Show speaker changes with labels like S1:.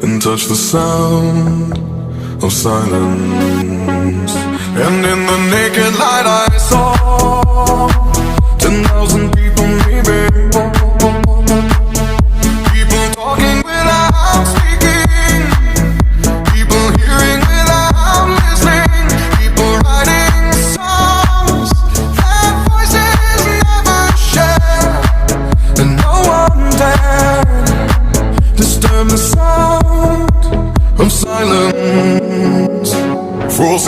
S1: and touch the sound of silence. And in the naked light I saw